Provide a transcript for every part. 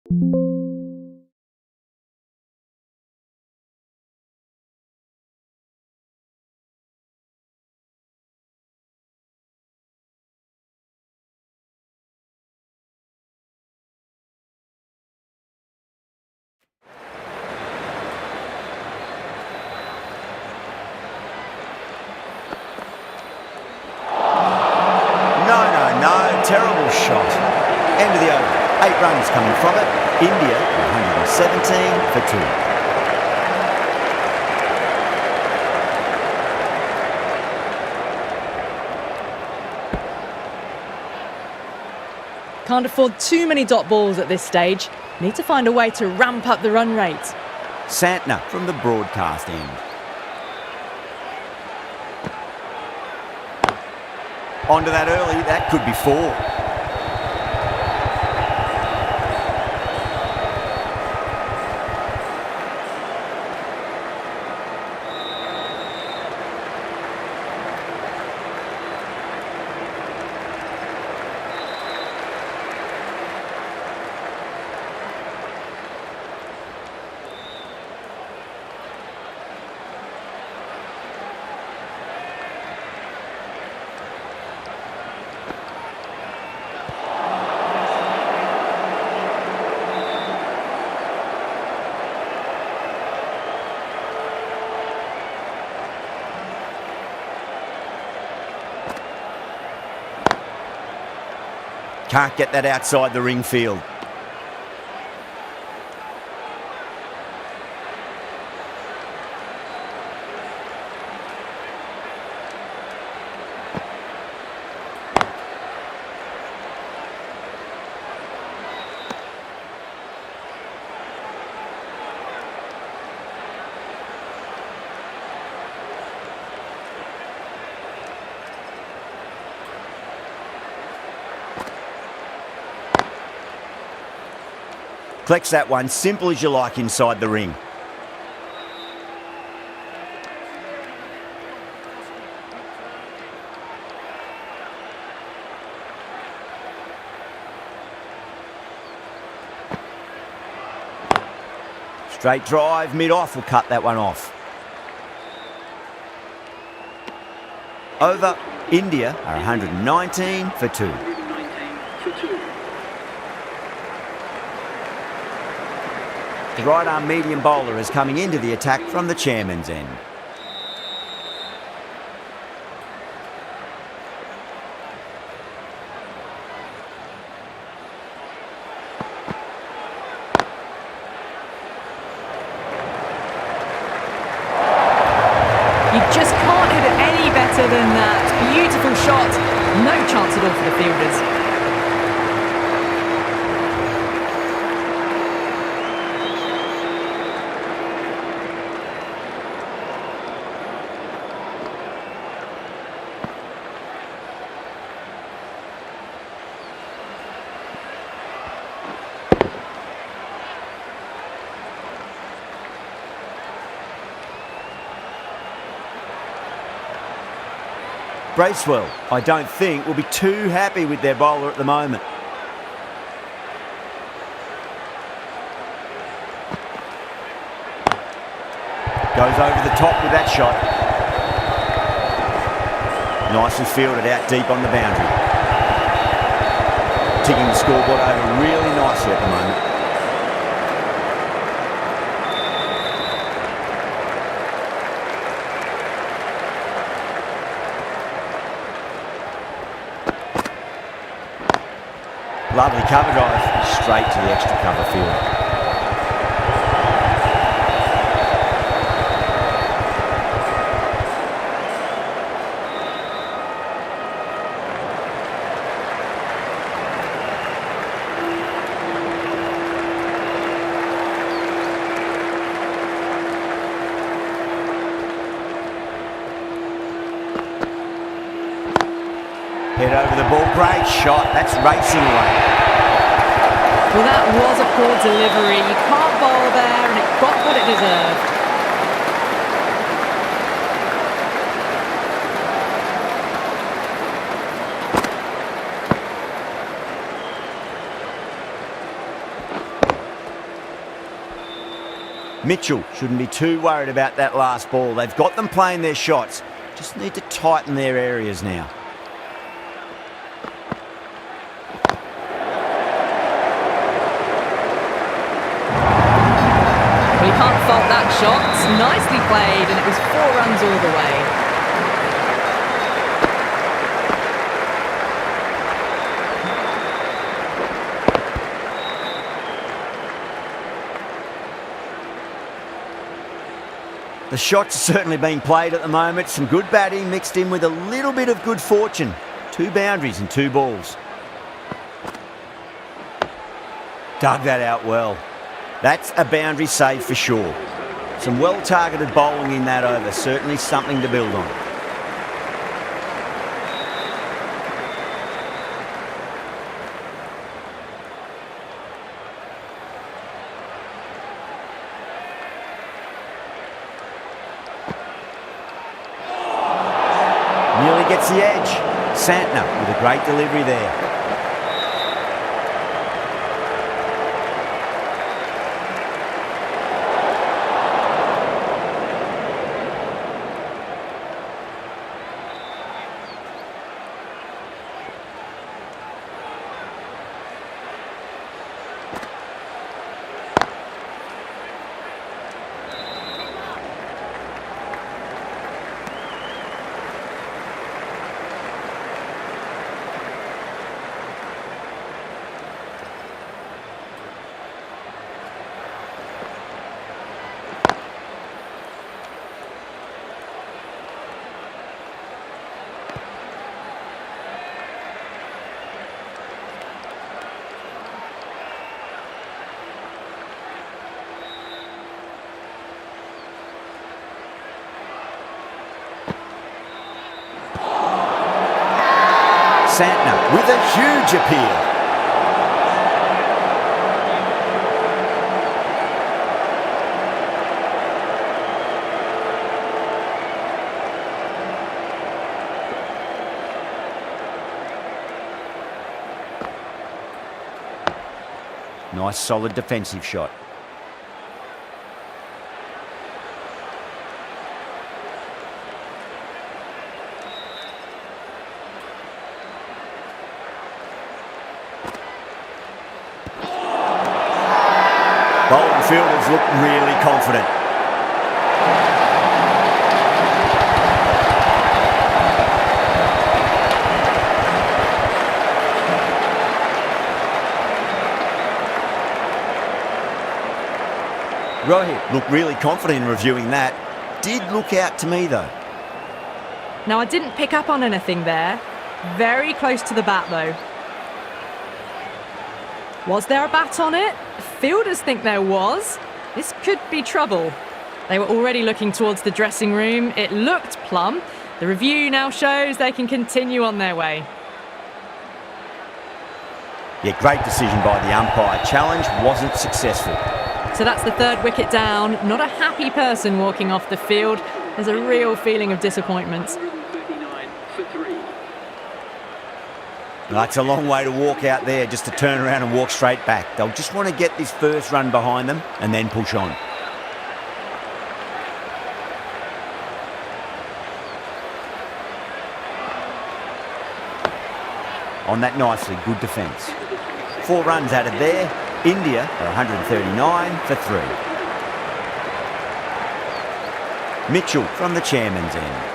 No, terrible shot. End of the over. 8 runs coming from it. India 117 for 2. Can't afford too many dot balls at this stage. Need to find a way to ramp up the run rate. Santner from the broadcast end. Onto that early, that could be 4. Can't get that outside the ring field. Collects that one, simple as you like inside the ring. Straight drive, mid-off will cut that one off. Over, India are 119 for 2. The right-arm medium bowler is coming into the attack from the chairman's end. You just can't hit it any better than that. Beautiful shot. No chance at all for the fielders. Bracewell, I don't think, will be too happy with their bowler at the moment. Goes over the top with that shot. Nicely fielded out deep on the boundary. Ticking the scoreboard over really nicely at the moment. Lovely cover drive, straight to the extra cover field. Head over the ball, great shot, that's racing away. Well, that was a poor delivery. You can't bowl there, and it got what it deserved. Mitchell shouldn't be too worried about that last ball. They've got them playing their shots. Just need to tighten their areas now. We can't fault that shot. Nicely played, and it was 4 runs all the way. The shots are certainly being played at the moment. Some good batting mixed in with a little bit of good fortune. 2 boundaries and 2 balls. Dug that out well. That's a boundary save for sure. Some well-targeted bowling in that over. Certainly something to build on. Nearly gets the edge. Santner with a great delivery there. Santner with a huge appeal. Nice solid defensive shot. Bowling fielders look really confident. Rohit looked really confident in reviewing that. Did look out to me though. Now, I didn't pick up on anything there. Very close to the bat though. Was there a bat on it? Fielders think there was. This could be trouble. They were already looking towards the dressing room. It looked plumb. The review now shows they can continue on their way. Yeah, great decision by the umpire. Challenge wasn't successful. So that's the 3rd wicket down. Not a happy person walking off the field. There's a real feeling of disappointment. It's a long way to walk out there just to turn around and walk straight back. They'll just want to get this first run behind them and then push on. On that nicely, good defence. 4 runs added there. India are 139 for 3. Mitchell from the chairman's end.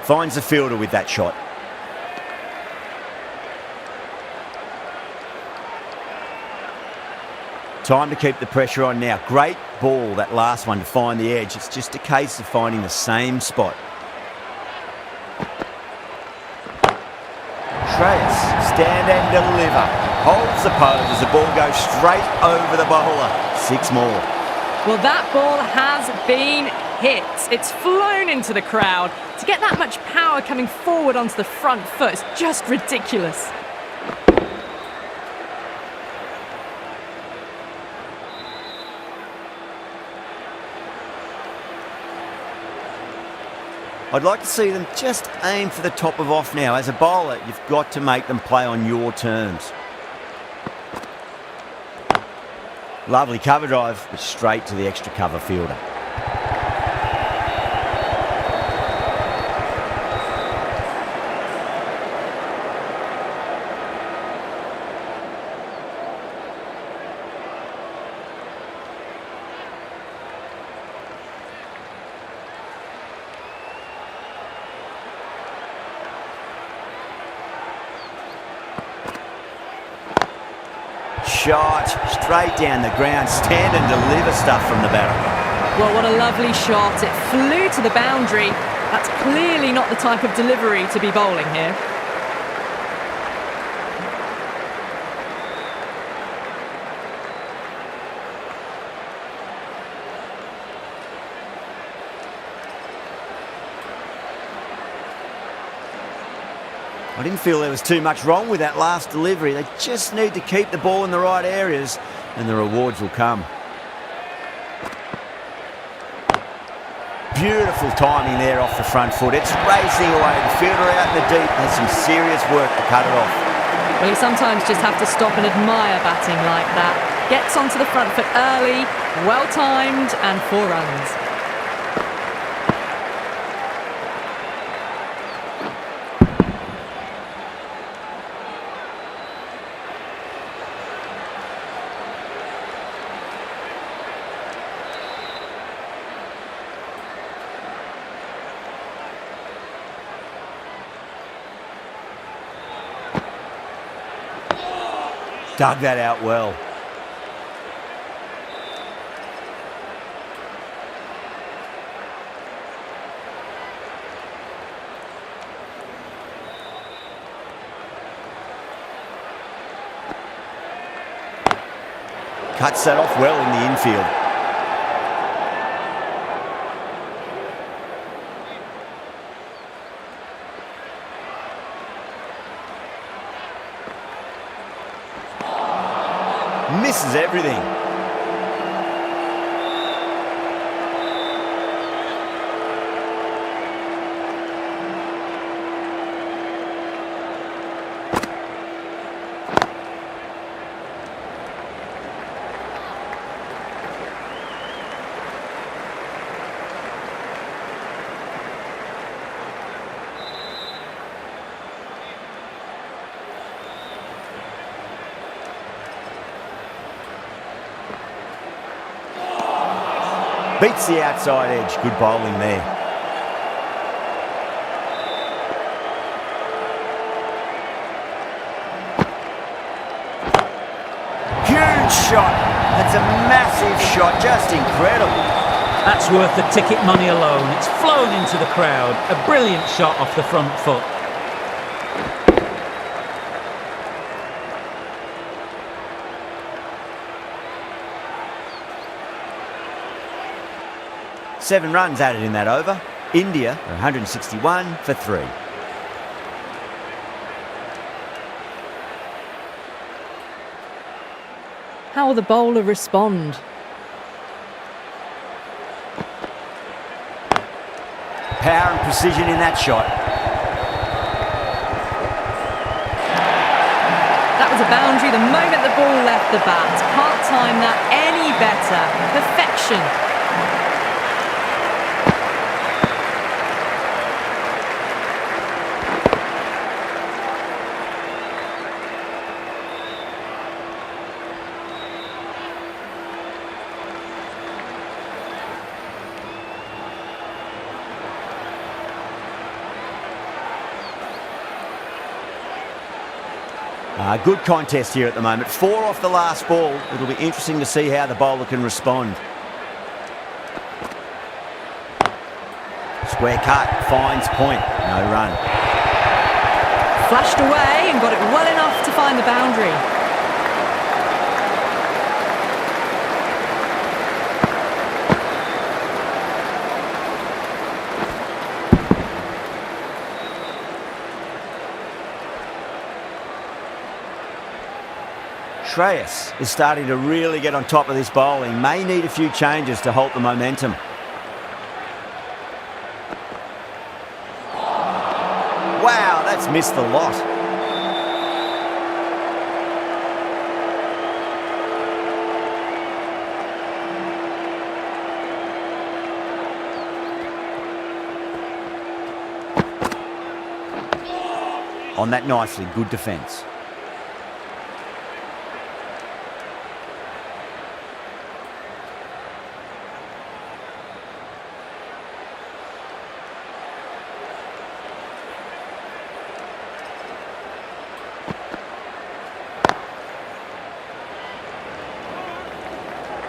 Finds the fielder with that shot. Time to keep the pressure on now. Great ball, that last one, to find the edge. It's just a case of finding the same spot. Shreyas, stand and deliver. Holds the pose as the ball goes straight over the bowler. 6 more. Well, that ball has been hit. It's flown into the crowd. To get that much power coming forward onto the front foot is just ridiculous. I'd like to see them just aim for the top of off now. As a bowler, you've got to make them play on your terms. Lovely cover drive, but straight to the extra cover fielder. Shot straight down the ground, stand and deliver stuff from the batter. Well, what a lovely shot. It flew to the boundary. That's clearly not the type of delivery to be bowling here. I didn't feel there was too much wrong with that last delivery. They just need to keep the ball in the right areas and the rewards will come. Beautiful timing there off the front foot. It's racing away. The fielder out in the deep has some serious work to cut it off. Well, you sometimes just have to stop and admire batting like that. Gets onto the front foot early, well timed, and 4 runs. Dug that out well. Cuts that off well in the infield. Misses everything. Beats the outside edge. Good bowling there. Huge shot. That's a massive shot. Just incredible. That's worth the ticket money alone. It's flown into the crowd. A brilliant shot off the front foot. Seven runs added in that over. India are 161 for 3. How will the bowler respond? Power and precision in that shot. That was a boundary the moment the ball left the bat. Can't time that any better. Perfection. Good contest here at the moment. 4 off the last ball. It'll be interesting to see how the bowler can respond. Square cut, finds point, no run. Flashed away and got it well enough to find the boundary. Shreyas is starting to really get on top of this bowling. May need a few changes to halt the momentum. Wow, that's missed the lot. On that nicely, good defence.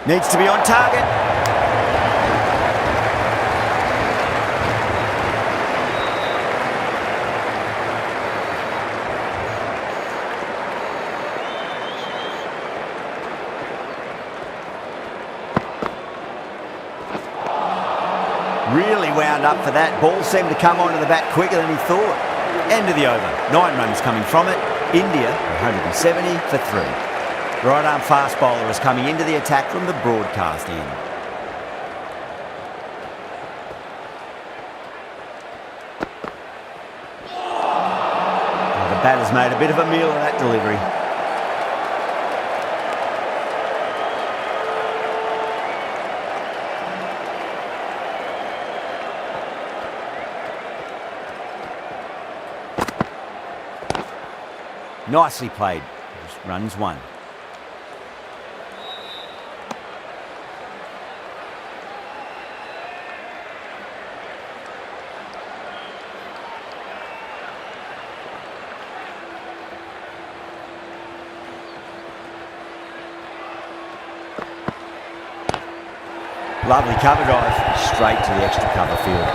Needs to be on target. Really wound up for that. Ball seemed to come onto the bat quicker than he thought. End of the over. 9 runs coming from it. India 170 for 3. Right arm fast bowler is coming into the attack from the broadcast end. Well, the batter's made a bit of a meal of that delivery. Nicely played. Just runs 1. Lovely cover drive, straight to the extra cover field.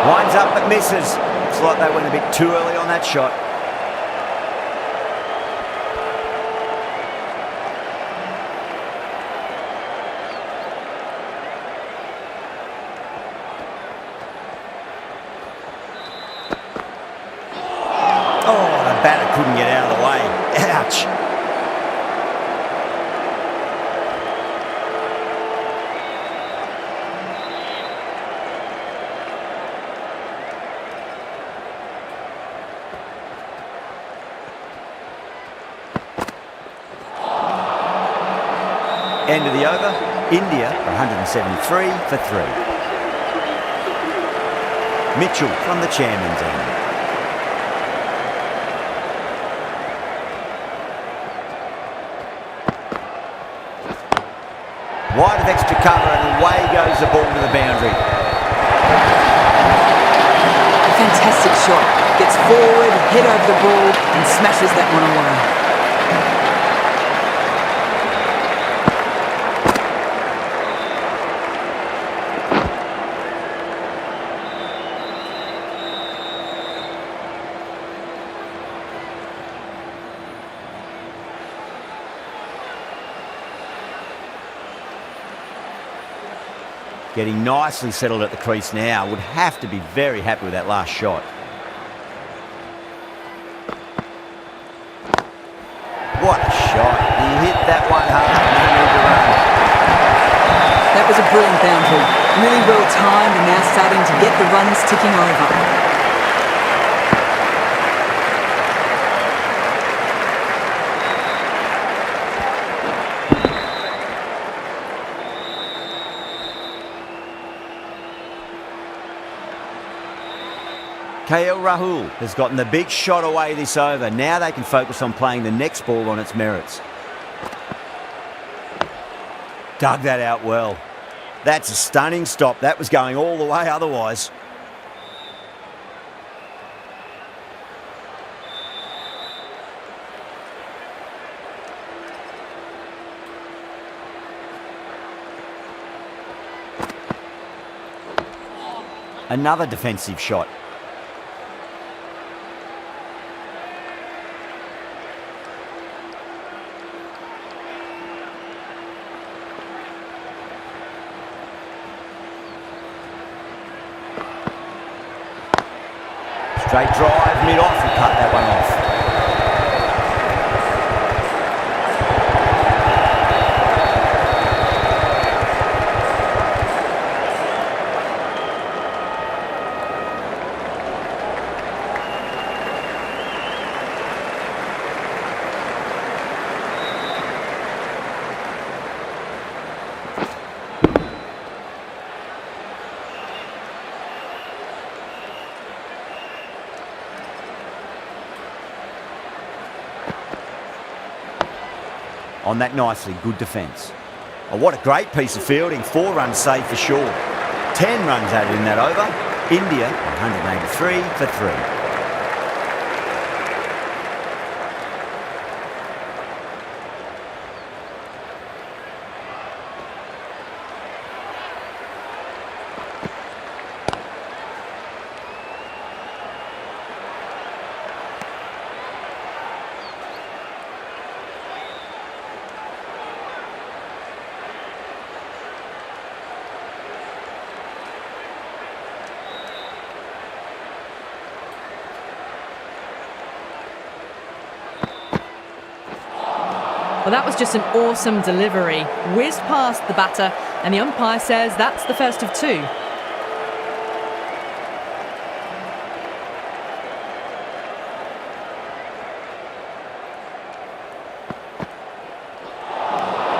Winds up but misses. Looks like they went a bit too early on that shot. Oh, the batter couldn't get out of the way. Ouch. End of the over. India 173 for 3. Mitchell from the chairman's end. Wide of extra cover and away goes the ball to the boundary. A fantastic shot. Gets forward, head over the ball and smashes that one away. Getting nicely settled at the crease now. Would have to be very happy with that last shot. What a shot. He hit that one hard. No need to run. That was a brilliant boundary. Really well timed and now starting to get the runs ticking over. KL Rahul has gotten the big shot away this over. Now they can focus on playing the next ball on its merits. Dug that out well. That's a stunning stop. That was going all the way otherwise. Another defensive shot. Straight drive, mid-off, and cut that one off. On that nicely, good defence. Oh, what a great piece of fielding. 4 runs saved for sure. 10 runs added in that over. India, 183 for 3. Well, that was just an awesome delivery. Whizzed past the batter, and the umpire says that's the first of 2.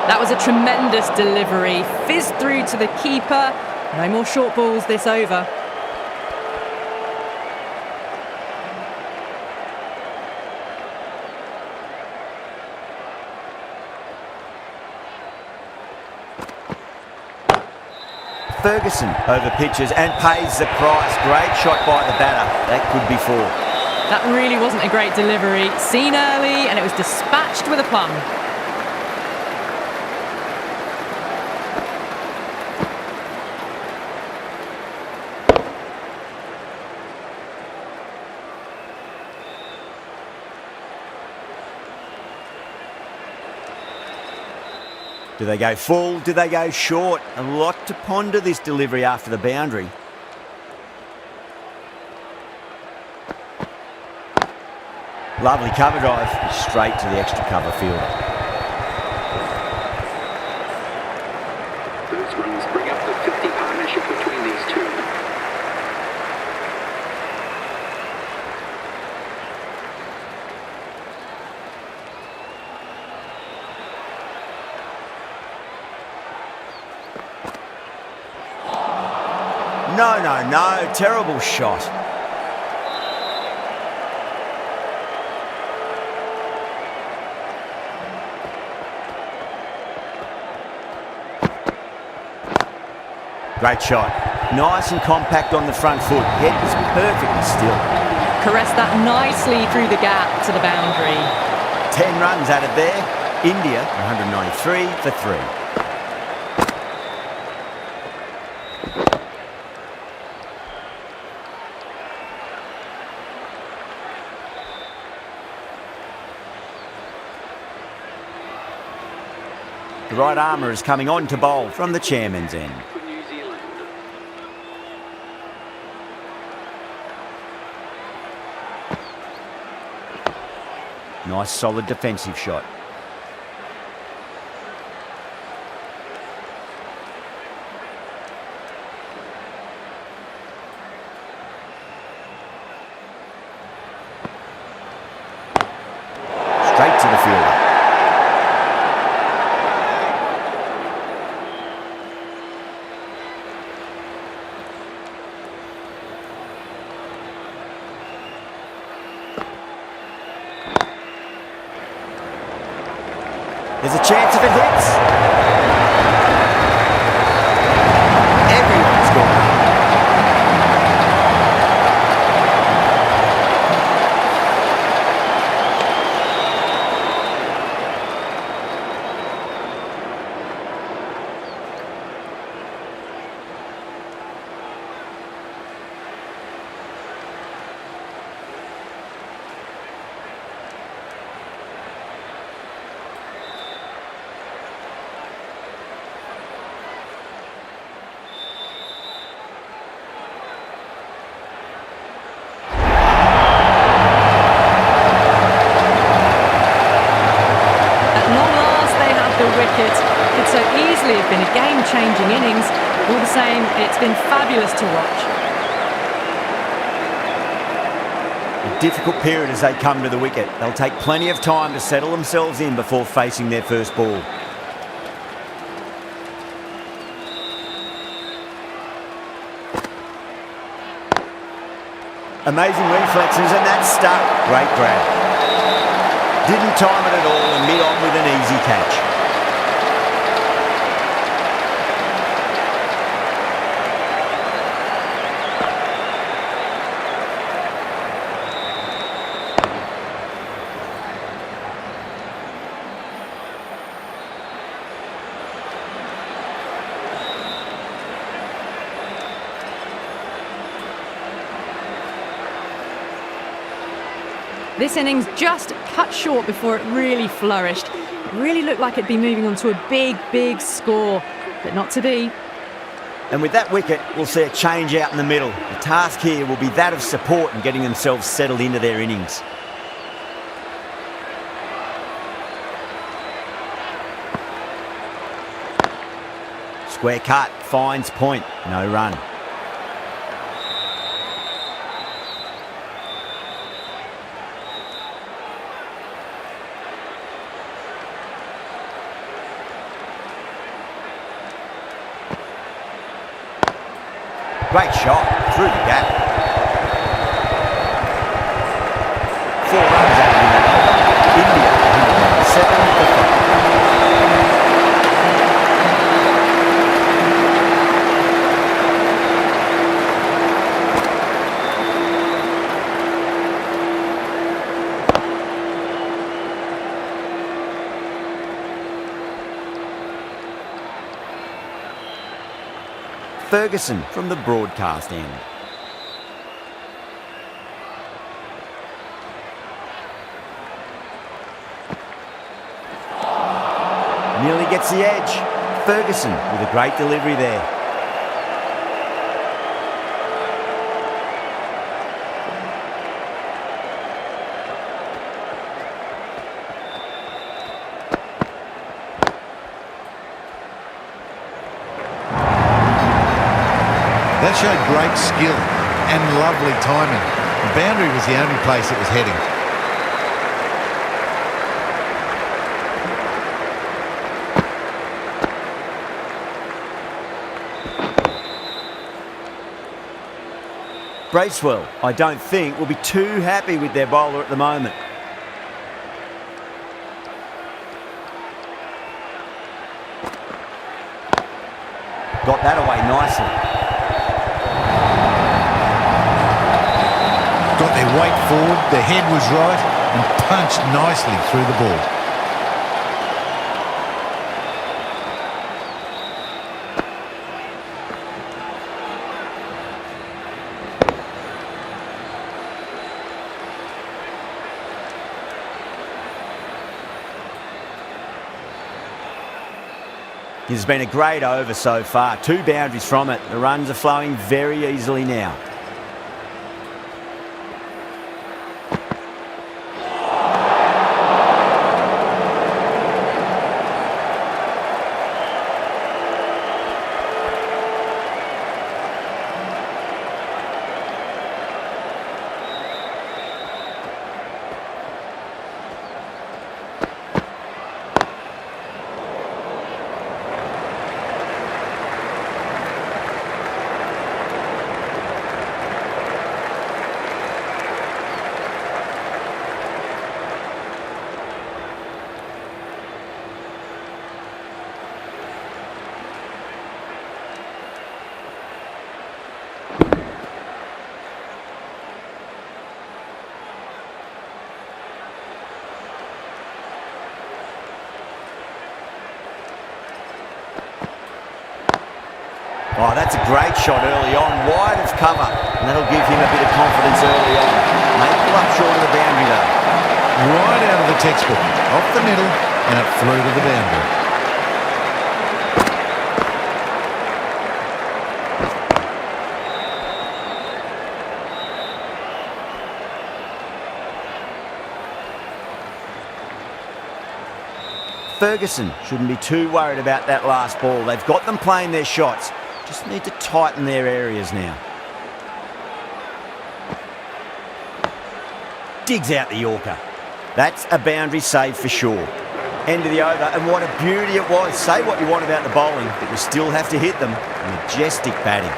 That was a tremendous delivery. Fizzed through to the keeper. No more short balls this over. Ferguson over pitches and pays the price. Great shot by the batter. That could be 4. That really wasn't a great delivery. Seen early, and it was dispatched with a plum. Do they go full? Do they go short? A lot to ponder this delivery after the boundary. Lovely cover drive, straight to the extra cover fielder. Those runs bring up the 50 partnership between these two. No, terrible shot. Great shot. Nice and compact on the front foot. Head was perfectly still. Caressed that nicely through the gap to the boundary. 10 runs added there. India, 193 for 3. The right armour is coming on to bowl from the chairman's end. For New Zealand. Nice solid defensive shot. Straight to the fielder. There's a chance if it hits. Everyone's gone up. Could so easily have been a game-changing innings. All the same, it's been fabulous to watch. A difficult period as they come to the wicket. They'll take plenty of time to settle themselves in before facing their first ball. Amazing reflexes, and that's stuck. Great grab. Didn't time it at all and mid-on with an easy catch. This innings just cut short before it really flourished. It really looked like it'd be moving on to a big, big score, but not to be. And with that wicket, we'll see a change out in the middle. The task here will be that of support and getting themselves settled into their innings. Square cut, finds point, no run. Great shot, through the gap. 4 runs added in that over. India, 7 for 5. Ferguson from the broadcast end. Nearly gets the edge. Ferguson with a great delivery there. That showed great skill and lovely timing. The boundary was the only place it was heading. Bracewell, I don't think, will be too happy with their bowler at the moment. Got that away nicely. Got their weight forward, their head was right, and punched nicely through the ball. It's been a great over so far. 2 boundaries from it. The runs are flowing very easily now. Oh, that's a great shot early on, wide of cover. And that'll give him a bit of confidence early on. May pull up short of the boundary though. Right out of the textbook, off the middle, and it flew to the boundary. Ferguson shouldn't be too worried about that last ball. They've got them playing their shots. Just need to tighten their areas now. Digs out the Yorker. That's a boundary save for sure. End of the over, and what a beauty it was. Say what you want about the bowling, but you still have to hit them. Majestic batting.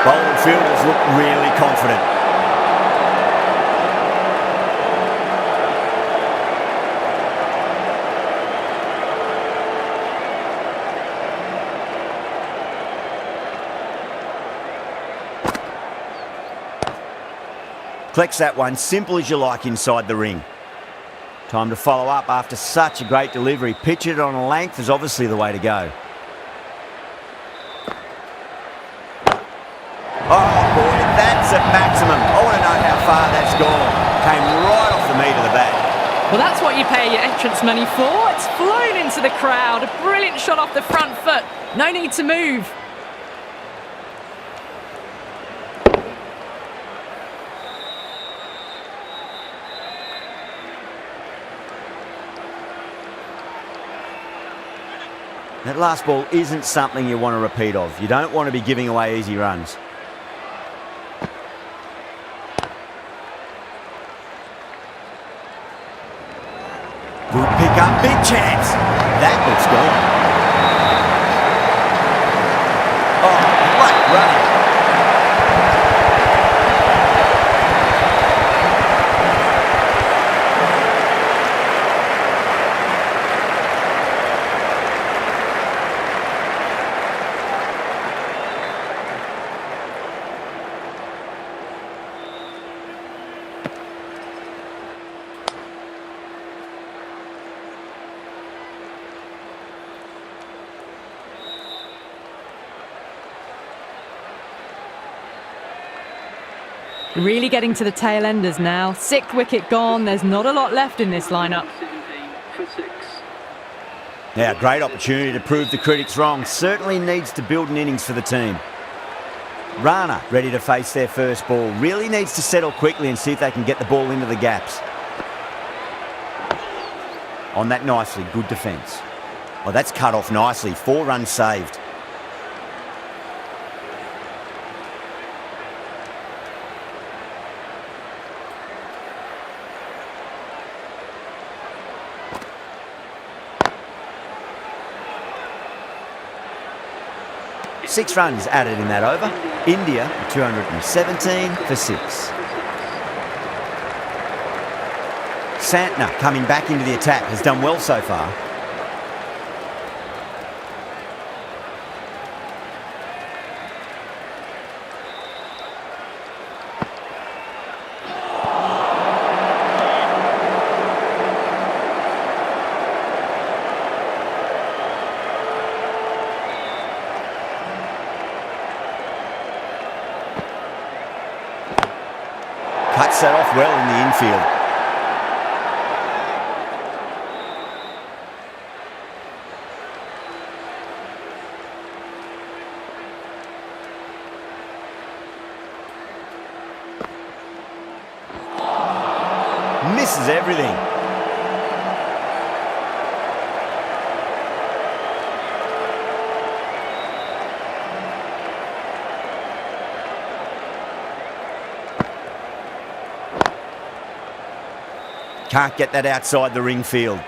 Bowling fielders look really confident. Collects that one, simple as you like inside the ring. Time to follow up after such a great delivery. Pitch it on a length is obviously the way to go. Oh boy, that's at maximum. I want to know how far that's gone. Came right off the meat of the bat. Well, that's what you pay your entrance money for. It's flown into the crowd. A brilliant shot off the front foot. No need to move. That last ball isn't something you want to repeat of. You don't want to be giving away easy runs. Good pick up, big chance. That looks gone. Oh, great running. Really getting to the tail enders now. 6th wicket gone. There's not a lot left in this lineup. 17 for 6. Now, great opportunity to prove the critics wrong. Certainly needs to build an innings for the team. Rana ready to face their first ball. Really needs to settle quickly and see if they can get the ball into the gaps. On that nicely, good defence. Well, that's cut off nicely. 4 runs saved. Six runs added in that over. India 217 for 6. Santner coming back into the attack has done well so far. Cuts that off well in the infield. Misses everything. Can't get that outside the ring field.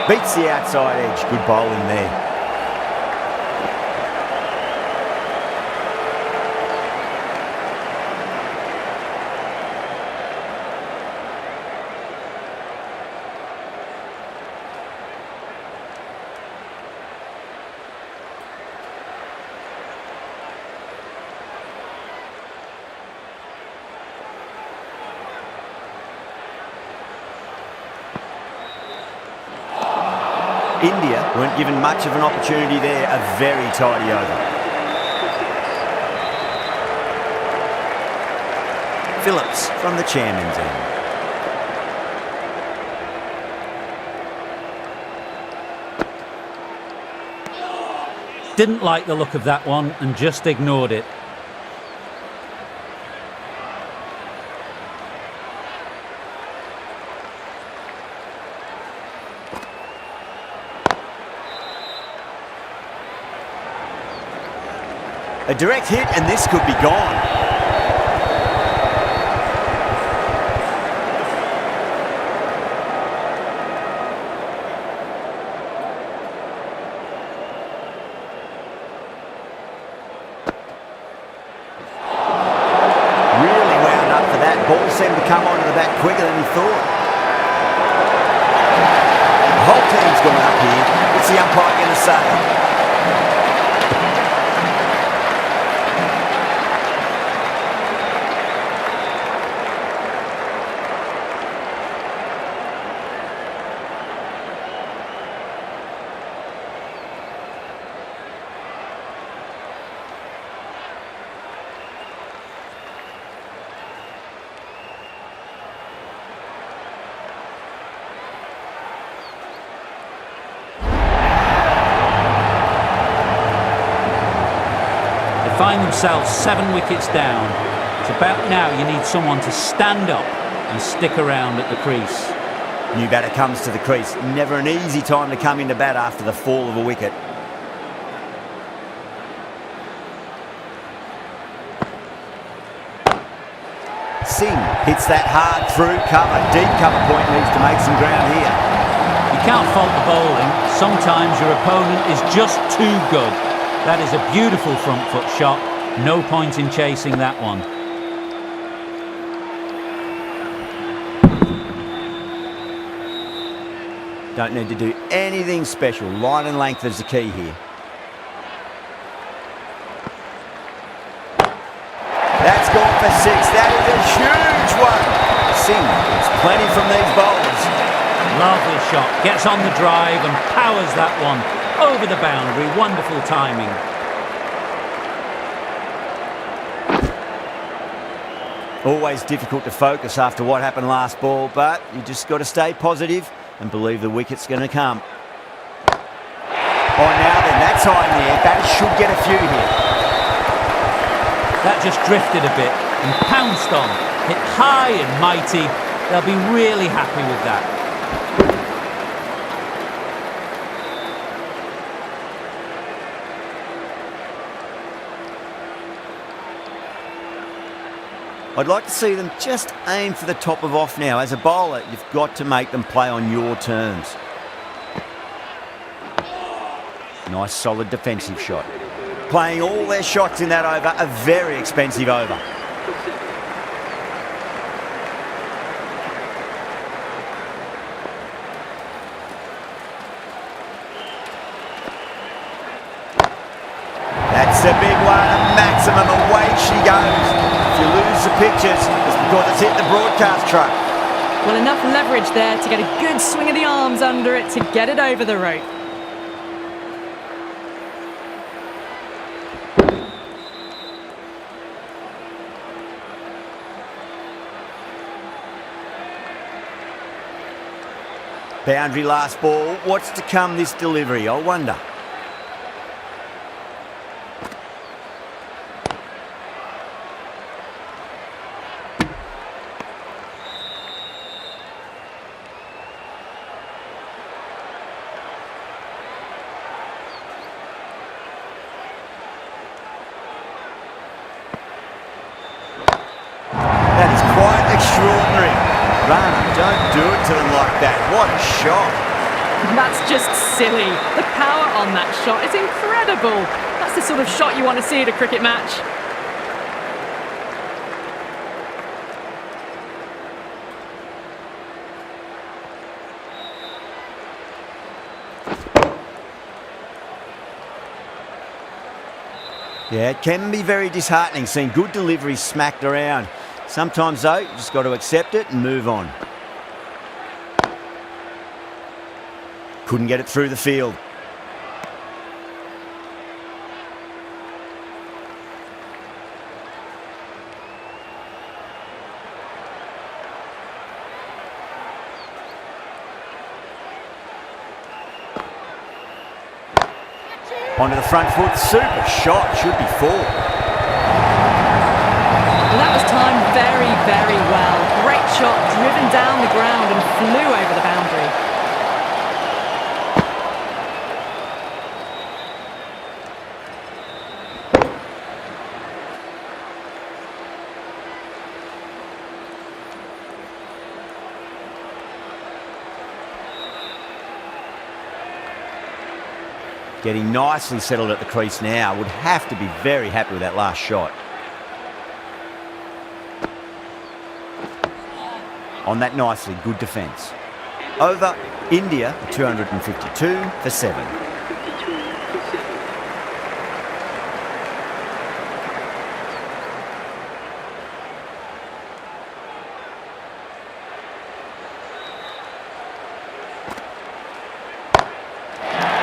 Beats the outside edge. Good bowling there. India weren't given much of an opportunity there. A very tidy over. Phillips from the chairman's end. Didn't like the look of that one and just ignored it. A direct hit and this could be gone. Really wound up for that. Ball seemed to come onto the bat quicker than he thought. The whole team's gone up here. What's the umpire going to say? Find themselves 7 wickets down. It's about now you need someone to stand up and stick around at the crease. New batter comes to the crease. Never an easy time to come into bat after the fall of a wicket. Singh hits that hard through cover. Deep cover point needs to make some ground here. You can't fault the bowling. Sometimes your opponent is just too good. That is a beautiful front foot shot. No point in chasing that one. Don't need to do anything special. Line and length is the key here. That's gone for 6. That is a huge one. Singh gets plenty from these bowlers. Lovely shot. Gets on the drive and powers that one over the boundary. Wonderful timing. Always difficult to focus after what happened last ball, but you just got to stay positive and believe the wicket's going to come. Oh, now then, that's high in the air. Batters should get a few here. That just drifted a bit and pounced on. Hit high and mighty. They'll be really happy with that. I'd like to see them just aim for the top of off now. As a bowler, you've got to make them play on your terms. Nice solid defensive shot. Playing all their shots in that over, a very expensive over. That's a big one, a maximum. Away she goes. If you lose the pictures, it's because it's hit the broadcast truck. Well, enough leverage there to get a good swing of the arms under it to get it over the rope. Boundary last ball. What's to come this delivery, I wonder. That is quite extraordinary. Rana, don't do it to them like that. What a shot. That's just silly. The power on that shot is incredible. That's the sort of shot you want to see at a cricket match. Yeah, it can be very disheartening seeing good deliveries smacked around. Sometimes, though, you just got to accept it and move on. Couldn't get it through the field. Onto the front foot, super shot, should be four. Well, that was timed very, very well. Great shot, driven down the ground and flew over the boundary. Getting nicely settled at the crease now. Would have to be very happy with that last shot. On that nicely, good defence. Over, India, 252 for 7.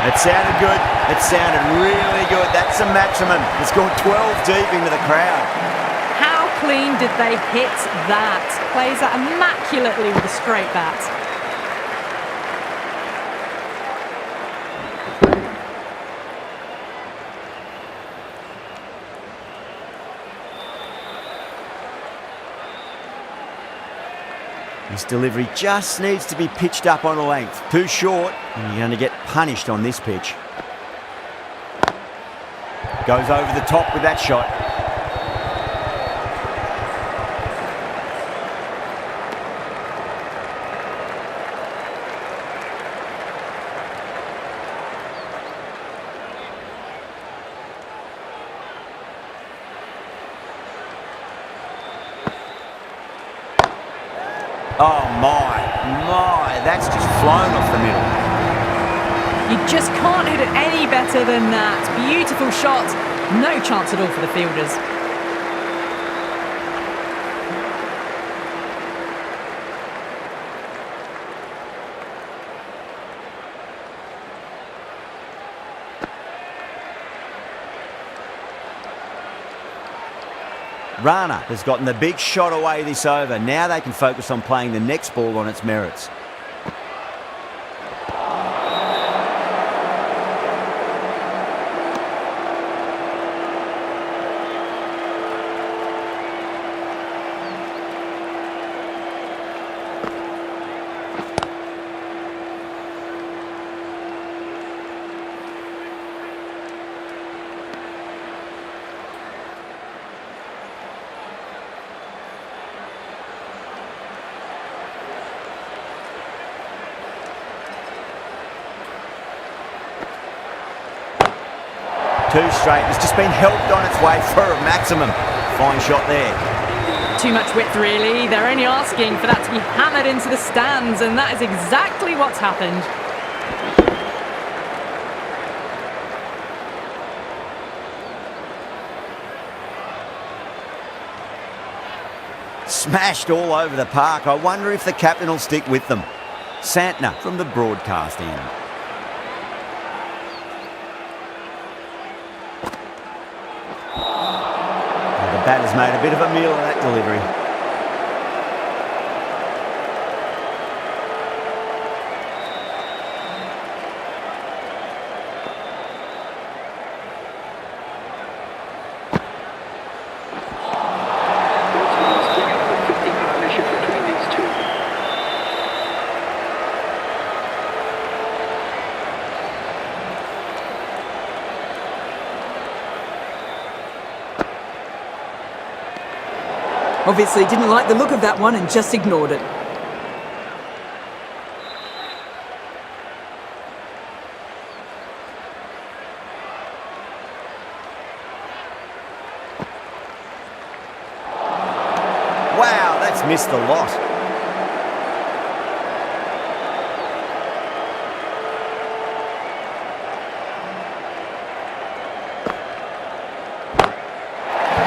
It sounded good. It sounded really good. That's a maximum. It's gone 12 deep into the crowd. How clean did they hit that? Plays that immaculately with a straight bat. This delivery just needs to be pitched up on a length. Too short, and you're going to get punished on this pitch. Goes over the top with that shot. Oh my, that's just flown off the middle. You just can't hit it any better than that. Beautiful shot. No chance at all for the fielders. Rana has gotten the big shot away this over. Now they can focus on playing the next ball on its merits. Two straight. It's just been helped on its way for a maximum. Fine shot there. Too much width, really. They're only asking for that to be hammered into the stands, and that is exactly what's happened. Smashed all over the park. I wonder if the captain will stick with them. Santner from the broadcast end. The batter's made a bit of a meal of that delivery. Obviously didn't like the look of that one and just ignored it. that's missed the lot.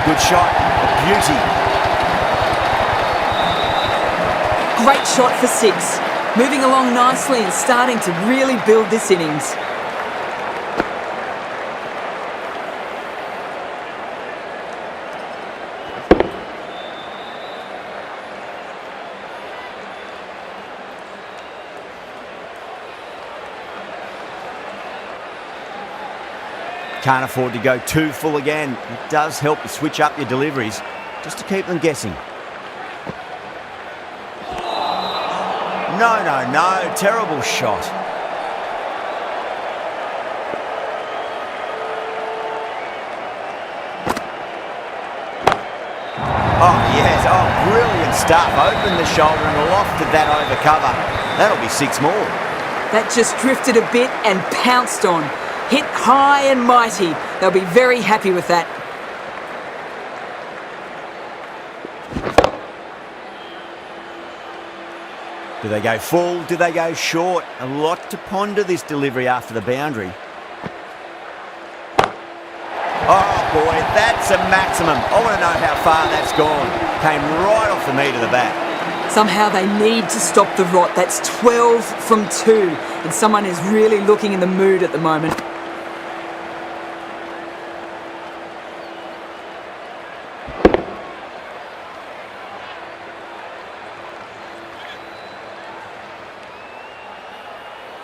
Good shot. A beauty. Great shot for 6. Moving along nicely and starting to really build this innings. Can't afford to go too full again. It does help to switch up your deliveries just to keep them guessing. No, no, no. Terrible shot. Oh, yes. Oh, brilliant stuff. Opened the shoulder and lofted that over cover. That'll be 6 more. That just drifted a bit and pounced on. Hit high and mighty. They'll be very happy with that. Do they go full? Do they go short? A lot to ponder this delivery after the boundary. Oh boy, that's a maximum. I want to know how far that's gone. Came right off the meat of the bat. Somehow they need to stop the rot. That's 12 from 2. And someone is really looking in the mood at the moment.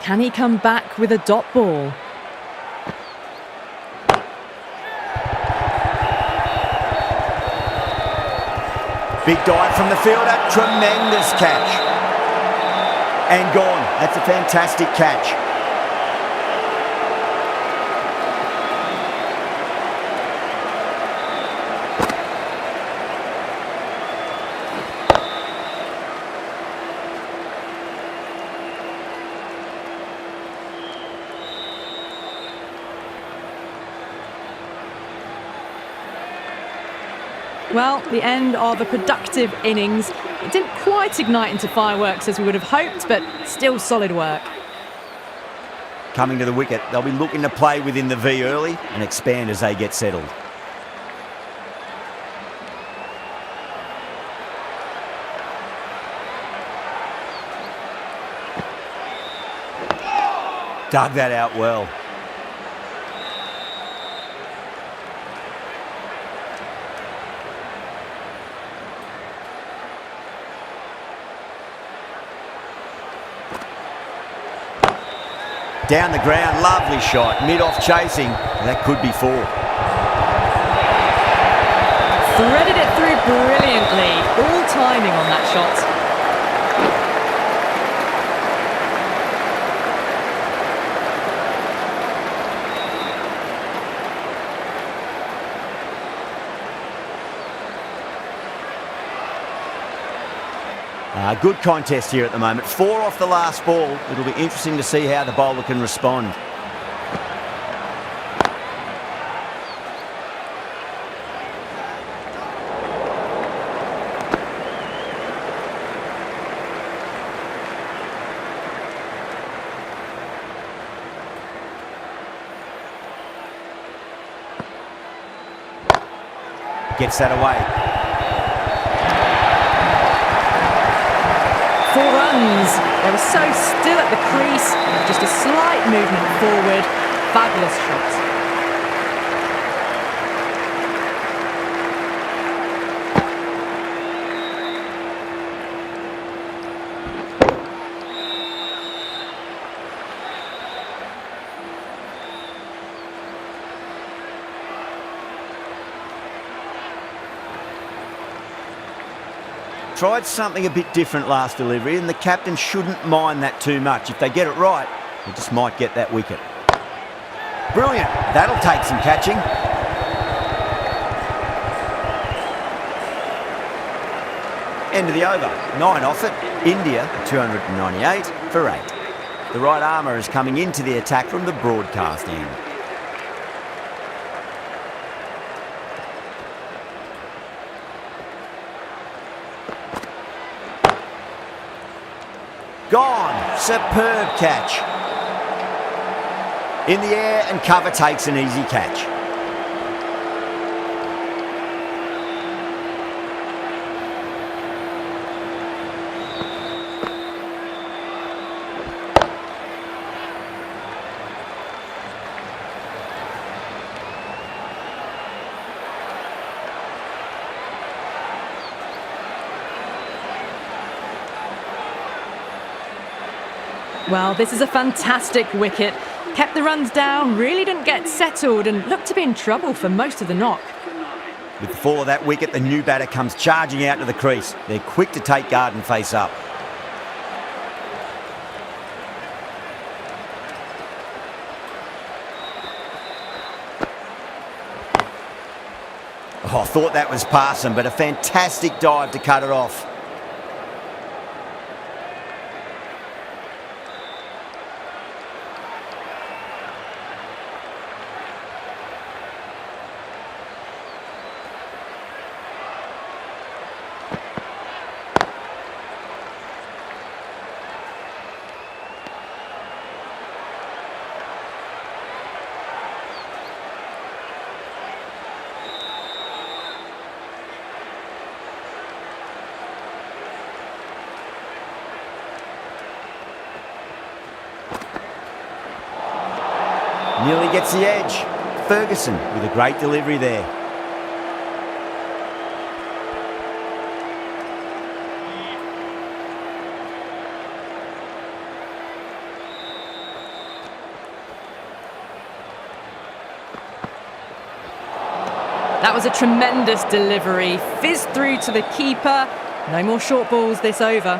Can he come back with a dot ball? Big dive from the fielder, tremendous catch. And gone. That's a fantastic catch. Well, the end of a productive innings. It didn't quite ignite into fireworks as we would have hoped, but still solid work. Coming to the wicket, they'll be looking to play within the V early and expand as they get settled. Dug that out well. Down the ground, lovely shot, mid-off chasing, that could be 4. Threaded it through brilliantly, all timing on that shot. Good contest here at the moment. 4 off the last ball. It'll be interesting to see how the bowler can respond. Gets that away. 4 runs. They were so still at the crease, just a slight movement forward. Fabulous shot. Tried something a bit different last delivery, and the captain shouldn't mind that too much. If they get it right, they just might get that wicket. Brilliant. That'll take some catching. End of the over. 9 off it. India 298 for 8. The right armour is coming into the attack from the broadcast end. Gone. Superb catch. In the air and cover takes an easy catch. Well, this is a fantastic wicket. Kept the runs down, really didn't get settled and looked to be in trouble for most of the knock. With the fall of that wicket, the new batter comes charging out to the crease. They're quick to take guard and face up. Oh, I thought that was passing, but a fantastic dive to cut it off. Nearly gets the edge. Ferguson with a great delivery there. That was a tremendous delivery. Fizzed through to the keeper. No more short balls this over.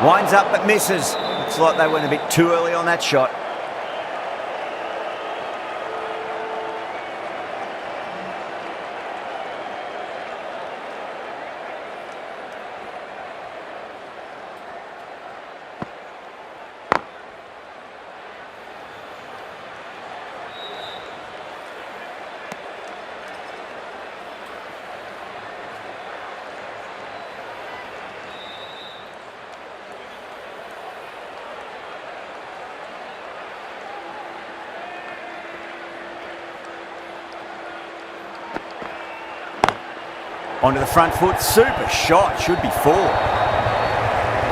Winds up but misses. Looks like they went a bit too early on that shot. Onto the front foot, super shot, should be 4.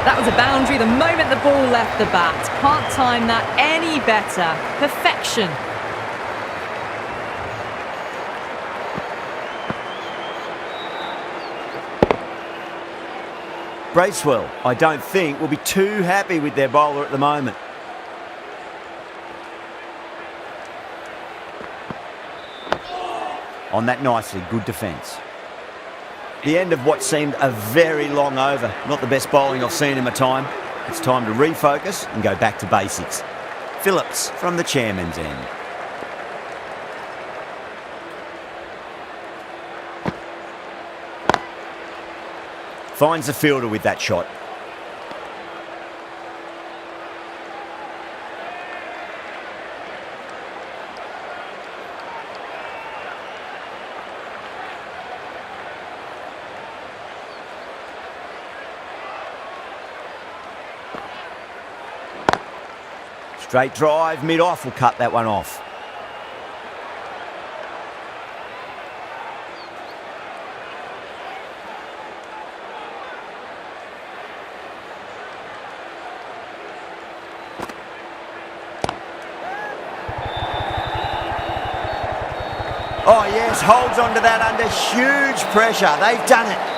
That was a boundary the moment the ball left the bat. Can't time that any better. Perfection. Bracewell, I don't think, will be too happy with their bowler at the moment. On that nicely, good defence. The end of what seemed a very long over. Not the best bowling I've seen in my time. It's time to refocus and go back to basics. Phillips from the chairman's end. Finds the fielder with that shot. Straight drive, mid-off will cut that one off. Oh yes, holds onto that under huge pressure. They've done it.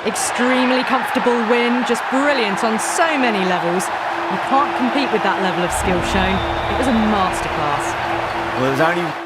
Extremely comfortable win, just brilliant on so many levels. You can't compete with that level of skill shown. It was a masterclass. Well, there's only